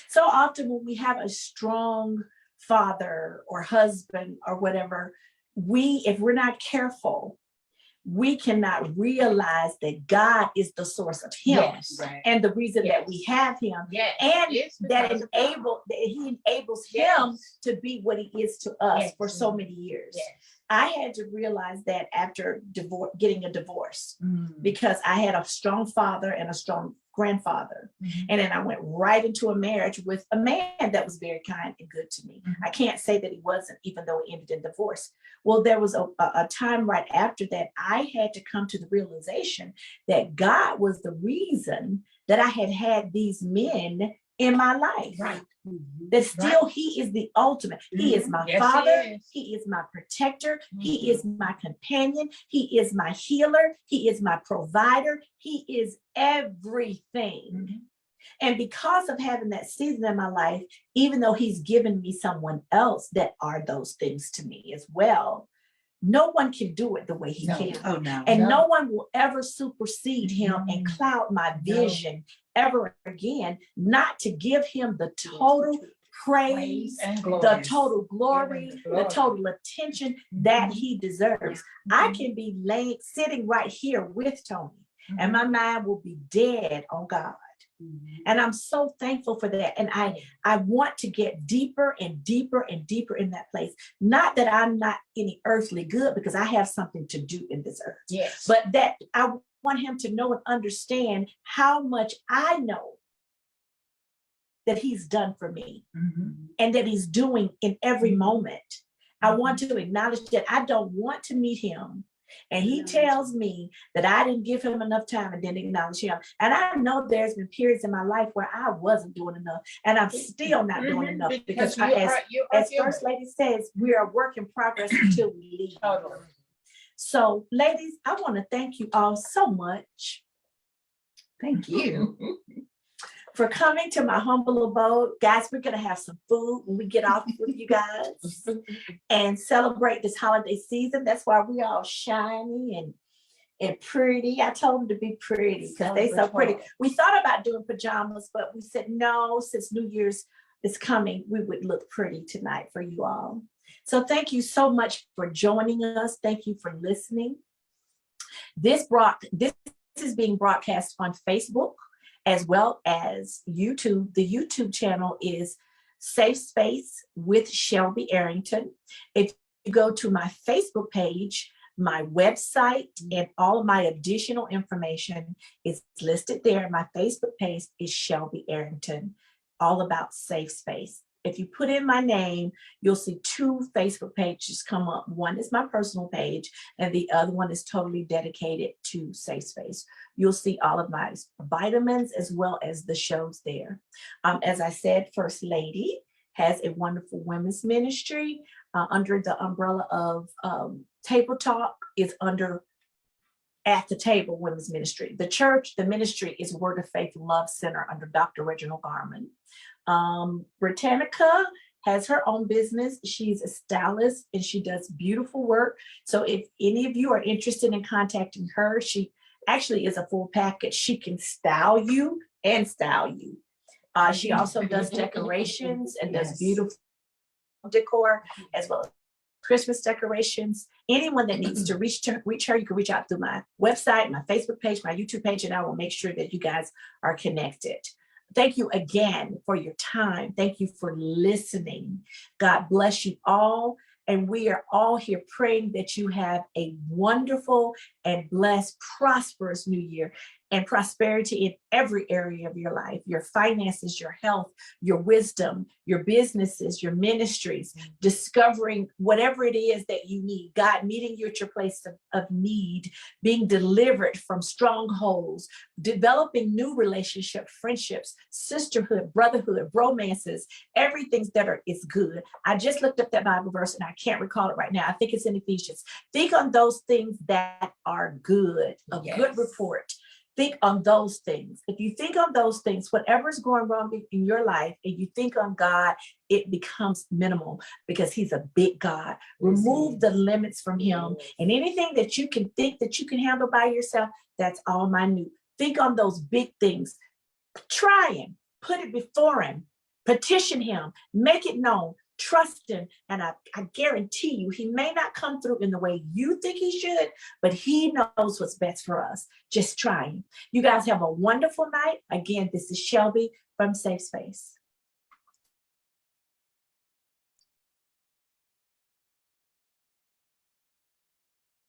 So often when we have a strong father or husband or whatever, if we're not careful, we cannot realize that God is the source of him. Yes. Right. And the reason that Yes. we have him, Yes. and It's that because of God. he enables him Yes. to be what he is to us Yes. for so many years. Yes. I had to realize that after getting a divorce, Mm. because I had a strong father and a strong grandfather. Mhm. And then I went right into a marriage with a man that was very kind and good to me. Mhm. I can't say that he wasn't, even though it ended in divorce. Well, there was a time right after that, I had to come to the realization that God was the reason that I had these men in my life. Right. That still he is the ultimate. He is my Yes, he father. is. He is my protector. He Mhm. is my companion. He is my healer. He is my provider. He is everything. Mhm. And because of having that season in my life, even though he's given me someone else that are those things to me as well, no one can do it the way he No. can. Oh, no. And No. no one will ever supersede him and Mhm. cloud my No. vision ever again, not to give him the total praise, and the glory. total glory, Give him the glory. total attention that he deserves. I Mhm. can be sitting right here with Tony, and Mhm. my mind will be dead on God. And I'm so thankful for that. And I want to get deeper and deeper and deeper in that place. Not that I'm not any earthly good, because I have something to do in this earth, Yes. but that I want him to know and understand how much I know that he's done for me and that he's doing in every moment. I want to acknowledge that I don't want to meet him. And he tells me that I didn't give him enough time and didn't acknowledge him. And I know there's been periods in my life where I wasn't doing enough, and I'm still not doing enough, because as First Lady says, we are a work in progress until we leave. Totally. So, ladies, I want to thank you all so much. Thank you for coming to my humble abode. Guys, we're going to have some food when we get off with you guys and celebrate this holiday season. That's why we're all shiny and pretty. I told them to be pretty because they so pretty. We thought about doing pajamas, but we said no, since New Year's is coming, we would look pretty tonight for you all. So thank you so much for joining us. Thank you for listening. This is being broadcast on Facebook as well as YouTube. The YouTube channel is Safe Space with Shelby Arrington. If you go to my Facebook page, my website and all of my additional information is listed there. My Facebook page is Shelby Arrington, all about safe space. If you put in my name, you'll see two Facebook pages come up. One is my personal page, and the other one is totally dedicated to safe space. You'll see all of my vitamins as well as the shows there. As I said, First Lady has a wonderful women's ministry under the umbrella of Table Talk is under At the Table Women's Ministry. The church, the ministry is Word of Faith Love Center under Dr. Reginald Garman. Britannica has her own business. She's a stylist and she does beautiful work. So if any of you are interested in contacting her, she actually is a full package. She can style you and style you. She also does decorations and does beautiful decor as well as Christmas decorations. Anyone that needs to reach her, you can reach out through my website, my Facebook page, my YouTube page, and I will make sure that you guys are connected. Thank you again for your time. Thank you for listening. God bless you all. And we are all here praying that you have a wonderful and blessed, prosperous new year and prosperity in every area of your life, your finances, your health, your wisdom, your businesses, your ministries, discovering whatever it is that you need, God meeting you at your place of need, being delivered from strongholds, developing new relationships, friendships, sisterhood, brotherhood, romances, everything that is good. I just looked up that Bible verse and I can't recall it right now. I think it's in Ephesians. Think on those things that are good, of good report. Think on those things. If you think on those things, whatever's going wrong in your life, and you think on God, it becomes minimal because he's a big God. Remove the limits from him. And anything that you can think that you can handle by yourself, that's all minute. Think on those big things. Try him. Put it before him. Petition him. Make it known. Trust him, and I guarantee you, he may not come through in the way you think he should, but he knows what's best for us. Just try him. You guys have a wonderful night. Again, this is Shelby from Safe Space.